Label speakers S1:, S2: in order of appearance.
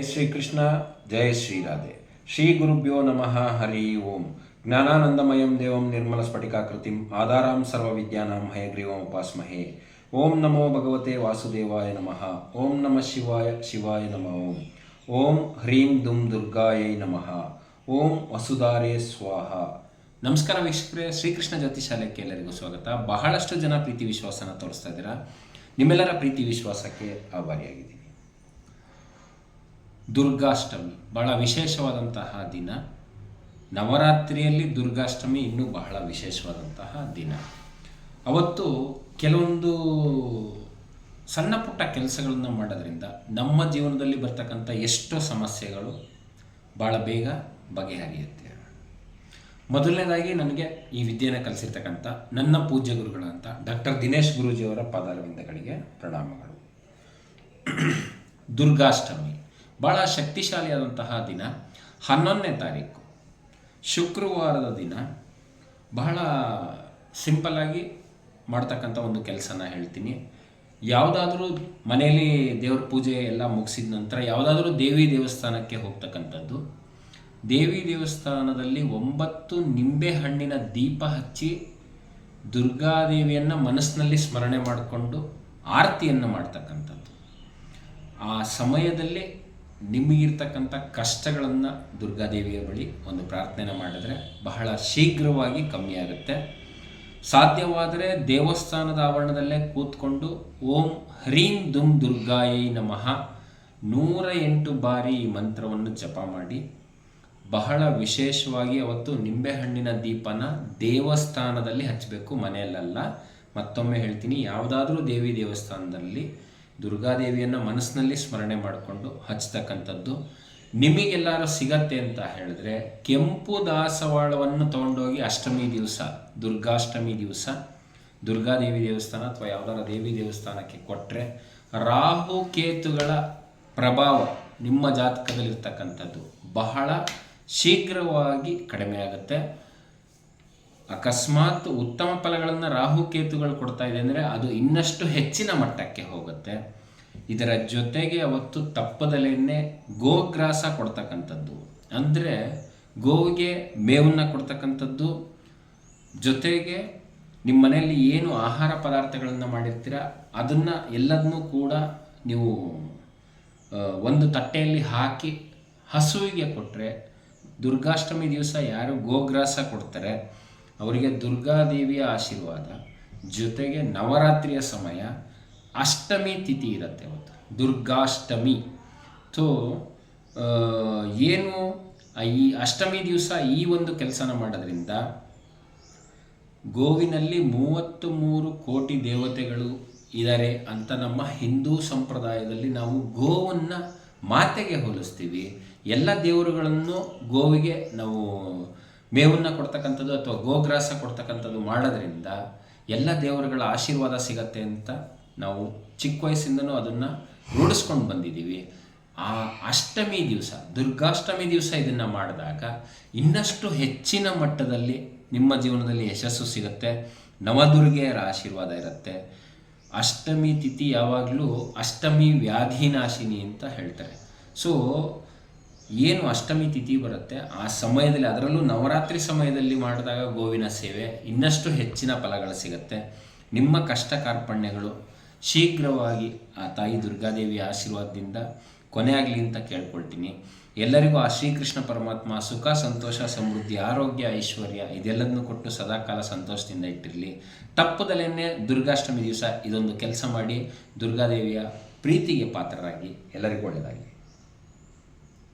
S1: ಶ್ರೀಕೃಷ್ಣ ಜಯ ಶ್ರೀರಾಧೆ. ಶ್ರೀ ಗುರುಭ್ಯೋ ನಮಃ. ಹರಿ ಓಂ. ಜ್ಞಾನಾನಂದಮಯಂ ದೇವಂ ನಿರ್ಮಲ ಸ್ಫಟಿಕಾಕೃತಿಂ ಆಧಾರಾಂ ಸರ್ವವಿದ್ಯಾನಾಂ ಹಯಗ್ರೀವಂ ಉಪಾಸ್ಮಹೇ. ಓಂ ನಮೋ ಭಗವತೆ ವಾಸುದೇವಾಯ ನಮಃ. ಓಂ ನಮಃ ಶಿವಾಯ ಶಿವಾಯ ನಮಃ. ಓಂ ಹ್ರೀಂ ದುಂ ದುರ್ಗಾಯೈ ನಮಃ. ಓಂ ವಸುಧಾರೇ ಸ್ವಾಹ. ನಮಸ್ಕಾರ ವೀಕ್ಷಕರೇ, ಶ್ರೀಕೃಷ್ಣ ಜ್ಯೋತಿ ಶಾಲೆಗೆ ಎಲ್ಲರಿಗೂ ಸ್ವಾಗತ. ಬಹಳಷ್ಟು ಜನ ಪ್ರೀತಿ ವಿಶ್ವಾಸನ ತೋರಿಸ್ತಾ ಇದ್ದೀರಾ. ನಿಮ್ಮೆಲ್ಲರ ಪ್ರೀತಿ ವಿಶ್ವಾಸಕ್ಕೆ ಆಭಾರಿಯಾಗಿದ್ದೀನಿ. ದುರ್ಗಾಷ್ಟಮಿ ಬಹಳ ವಿಶೇಷವಾದಂತಹ ದಿನ. ನವರಾತ್ರಿಯಲ್ಲಿ ದುರ್ಗಾಷ್ಟಮಿ ಇನ್ನೂ ಬಹಳ ವಿಶೇಷವಾದಂತಹ ದಿನ. ಅವತ್ತು ಕೆಲವೊಂದು ಸಣ್ಣ ಪುಟ್ಟ ಕೆಲಸಗಳನ್ನು ಮಾಡೋದ್ರಿಂದ ನಮ್ಮ ಜೀವನದಲ್ಲಿ ಬರ್ತಕ್ಕಂಥ ಎಷ್ಟೋ ಸಮಸ್ಯೆಗಳು ಭಾಳ ಬೇಗ ಬಗೆಹರಿಯುತ್ತೆ. ಮೊದಲನೇದಾಗಿ ನನಗೆ ಈ ವಿದ್ಯೆಯನ್ನು ಕಲಿಸಿರ್ತಕ್ಕಂಥ ನನ್ನ ಪೂಜ್ಯ ಗುರುಗಳಂತ ಡಾಕ್ಟರ್ ದಿನೇಶ್ ಗುರೂಜಿಯವರ ಪಾದಾರವಿಂದಗಳಿಗೆ ಪ್ರಣಾಮಗಳು. ದುರ್ಗಾಷ್ಟಮಿ ಭಾಳ ಶಕ್ತಿಶಾಲಿಯಾದಂತಹ ದಿನ. 11ನೇ ತಾರೀಕು ಶುಕ್ರವಾರದ ದಿನ. ಬಹಳ ಸಿಂಪಲ್ಲಾಗಿ ಮಾಡ್ತಕ್ಕಂಥ ಒಂದು ಕೆಲಸನ ಹೇಳ್ತೀನಿ. ಯಾವುದಾದ್ರೂ ಮನೆಯಲ್ಲಿ ದೇವ್ರ ಪೂಜೆ ಎಲ್ಲ ಮುಗಿಸಿದ ನಂತರ ಯಾವುದಾದ್ರೂ ದೇವಿ ದೇವಸ್ಥಾನಕ್ಕೆ ಹೋಗ್ತಕ್ಕಂಥದ್ದು. ದೇವಿ ದೇವಸ್ಥಾನದಲ್ಲಿ 9 ನಿಂಬೆಹಣ್ಣಿನ ದೀಪ ಹಚ್ಚಿ ದುರ್ಗಾದೇವಿಯನ್ನು ಮನಸ್ಸಿನಲ್ಲಿ ಸ್ಮರಣೆ ಮಾಡಿಕೊಂಡು ಆರತಿಯನ್ನು ಮಾಡ್ತಕ್ಕಂಥದ್ದು. ಆ ಸಮಯದಲ್ಲಿ ನಿಮಗಿರ್ತಕ್ಕಂಥ ಕಷ್ಟಗಳನ್ನು ದುರ್ಗಾದೇವಿಯ ಬಳಿ ಒಂದು ಪ್ರಾರ್ಥನೆ ಮಾಡಿದ್ರೆ ಬಹಳ ಶೀಘ್ರವಾಗಿ ಕಮ್ಮಿ ಆಗುತ್ತೆ. ಸಾಧ್ಯವಾದರೆ ದೇವಸ್ಥಾನದ ಆವರಣದಲ್ಲೇ ಕೂತ್ಕೊಂಡು ಓಂ ಹ್ರೀಂ ದುಂ ದುರ್ಗಾಯೈ ನಮಃ 108 ಬಾರಿ ಈ ಮಂತ್ರವನ್ನು ಜಪ ಮಾಡಿ. ಬಹಳ ವಿಶೇಷವಾಗಿ ಅವತ್ತು ನಿಂಬೆಹಣ್ಣಿನ ದೀಪನ ದೇವಸ್ಥಾನದಲ್ಲಿ ಹಚ್ಚಬೇಕು, ಮನೆಯಲ್ಲ. ಮತ್ತೊಮ್ಮೆ ಹೇಳ್ತೀನಿ, ಯಾವುದಾದ್ರೂ ದೇವಿ ದೇವಸ್ಥಾನದಲ್ಲಿ ದುರ್ಗಾದೇವಿಯನ್ನು ಮನಸ್ಸಿನಲ್ಲಿ ಸ್ಮರಣೆ ಮಾಡಿಕೊಂಡು ಹಚ್ತಕ್ಕಂಥದ್ದು. ನಿಮಗೆಲ್ಲರೂ ಸಿಗತ್ತೆ ಅಂತ ಹೇಳಿದ್ರೆ ಕೆಂಪು ದಾಸವಾಳವನ್ನು ತೊಗೊಂಡೋಗಿ ಅಷ್ಟಮಿ ದಿವಸ, ದುರ್ಗಾಷ್ಟಮಿ ದಿವಸ ದುರ್ಗಾದೇವಿ ದೇವಸ್ಥಾನ ಅಥವಾ ಯಾವುದಾದ್ರೂ ದೇವಿ ದೇವಸ್ಥಾನಕ್ಕೆ ಕೊಟ್ಟರೆ ರಾಹು ಕೇತುಗಳ ಪ್ರಭಾವ ನಿಮ್ಮ ಜಾತಕದಲ್ಲಿರ್ತಕ್ಕಂಥದ್ದು ಬಹಳ ಶೀಘ್ರವಾಗಿ ಕಡಿಮೆ ಆಗುತ್ತೆ. ಅಕಸ್ಮಾತ್ ಉತ್ತಮ ಫಲಗಳನ್ನು ರಾಹುಕೇತುಗಳು ಕೊಡ್ತಾ ಇದೆ ಅಂದರೆ ಅದು ಇನ್ನಷ್ಟು ಹೆಚ್ಚಿನ ಮಟ್ಟಕ್ಕೆ ಹೋಗುತ್ತೆ. ಇದರ ಜೊತೆಗೆ ಅವತ್ತು ತಪ್ಪದಲ್ಲೇ ಗೋಗ್ರಾಸ ಕೊಡ್ತಕ್ಕಂಥದ್ದು, ಅಂದರೆ ಗೋವಿಗೆ ಮೇವನ್ನು ಕೊಡ್ತಕ್ಕಂಥದ್ದು. ಜೊತೆಗೆ ನಿಮ್ಮ ಮನೆಯಲ್ಲಿ ಏನು ಆಹಾರ ಪದಾರ್ಥಗಳನ್ನು ಮಾಡಿರ್ತೀರ ಅದನ್ನು ಎಲ್ಲದನ್ನೂ ಕೂಡ ನೀವು ಒಂದು ತಟ್ಟೆಯಲ್ಲಿ ಹಾಕಿ ಹಸುವಿಗೆ ಕೊಟ್ಟರೆ, ದುರ್ಗಾಷ್ಟಮಿ ದಿವಸ ಯಾರು ಗೋಗ್ರಾಸ ಕೊಡ್ತಾರೆ ಅವರಿಗೆ ದುರ್ಗಾದೇವಿಯ ಆಶೀರ್ವಾದ. ಜೊತೆಗೆ ನವರಾತ್ರಿಯ ಸಮಯ, ಅಷ್ಟಮಿ ತಿಥಿ ಇರುತ್ತೆ ಅವತ್ತು, ದುರ್ಗಾಷ್ಟಮಿ. ಸೊ ಏನು ಈ ಅಷ್ಟಮಿ ದಿವಸ ಈ ಒಂದು ಕೆಲಸನ ಮಾಡೋದ್ರಿಂದ ಗೋವಿನಲ್ಲಿ 33 ಕೋಟಿ ದೇವತೆಗಳು ಇದ್ದಾರೆ ಅಂತ ನಮ್ಮ ಹಿಂದೂ ಸಂಪ್ರದಾಯದಲ್ಲಿ ನಾವು ಗೋವನ್ನು ಮಾತೆಗೆ ಹೋಲಿಸ್ತೀವಿ. ಎಲ್ಲ ದೇವರುಗಳನ್ನು ಗೋವಿಗೆ ನಾವು ಮೇವನ್ನು ಕೊಡ್ತಕ್ಕಂಥದ್ದು ಅಥವಾ ಗೋಗ್ರಾಸ ಕೊಡ್ತಕ್ಕಂಥದ್ದು ಮಾಡೋದ್ರಿಂದ ಎಲ್ಲ ದೇವರುಗಳ ಆಶೀರ್ವಾದ ಸಿಗತ್ತೆ ಅಂತ ನಾವು ಚಿಕ್ಕ ವಯಸ್ಸಿಂದನೂ ಅದನ್ನು ರೂಢಿಸ್ಕೊಂಡು ಬಂದಿದ್ದೀವಿ. ಆ ಅಷ್ಟಮಿ ದಿವಸ, ದುರ್ಗಾಷ್ಟಮಿ ದಿವಸ ಇದನ್ನು ಮಾಡಿದಾಗ ಇನ್ನಷ್ಟು ಹೆಚ್ಚಿನ ಮಟ್ಟದಲ್ಲಿ ನಿಮ್ಮ ಜೀವನದಲ್ಲಿ ಯಶಸ್ಸು ಸಿಗುತ್ತೆ. ನವದುರ್ಗೆಯರ ಆಶೀರ್ವಾದ ಇರುತ್ತೆ. ಅಷ್ಟಮಿ ತಿಥಿ ಯಾವಾಗಲೂ ಅಷ್ಟಮಿ ವ್ಯಾಧಿನಾಶಿನಿ ಅಂತ ಹೇಳ್ತಾರೆ. ಸೊ ಏನು ಅಷ್ಟಮಿ ತಿಥಿ ಬರುತ್ತೆ ಆ ಸಮಯದಲ್ಲಿ, ಅದರಲ್ಲೂ ನವರಾತ್ರಿ ಸಮಯದಲ್ಲಿ ಮಾಡಿದಾಗ ಗೋವಿನ ಸೇವೆ ಇನ್ನಷ್ಟು ಹೆಚ್ಚಿನ ಫಲಗಳು ಸಿಗುತ್ತೆ. ನಿಮ್ಮ ಕಷ್ಟ ಕಾರ್ಪಣ್ಯಗಳು ಶೀಘ್ರವಾಗಿ ಆ ತಾಯಿ ದುರ್ಗಾದೇವಿಯ ಆಶೀರ್ವಾದದಿಂದ ಕೊನೆಯಾಗಲಿ ಅಂತ ಕೇಳ್ಕೊಳ್ತೀನಿ. ಎಲ್ಲರಿಗೂ ಆ ಶ್ರೀಕೃಷ್ಣ ಪರಮಾತ್ಮ ಸುಖ, ಸಂತೋಷ, ಸಮೃದ್ಧಿ, ಆರೋಗ್ಯ, ಐಶ್ವರ್ಯ ಇದೆಲ್ಲದನ್ನು ಕೊಟ್ಟು ಸದಾಕಾಲ ಸಂತೋಷದಿಂದ ಇಟ್ಟಿರಲಿ. ತಪ್ಪದಲ್ಲೇ ದುರ್ಗಾಷ್ಟಮಿ ದಿವಸ ಇದೊಂದು ಕೆಲಸ ಮಾಡಿ ದುರ್ಗಾದೇವಿಯ ಪ್ರೀತಿಗೆ ಪಾತ್ರರಾಗಿ. ಎಲ್ಲರಿಗೂ ಒಳ್ಳೆಯದಾಗಿ.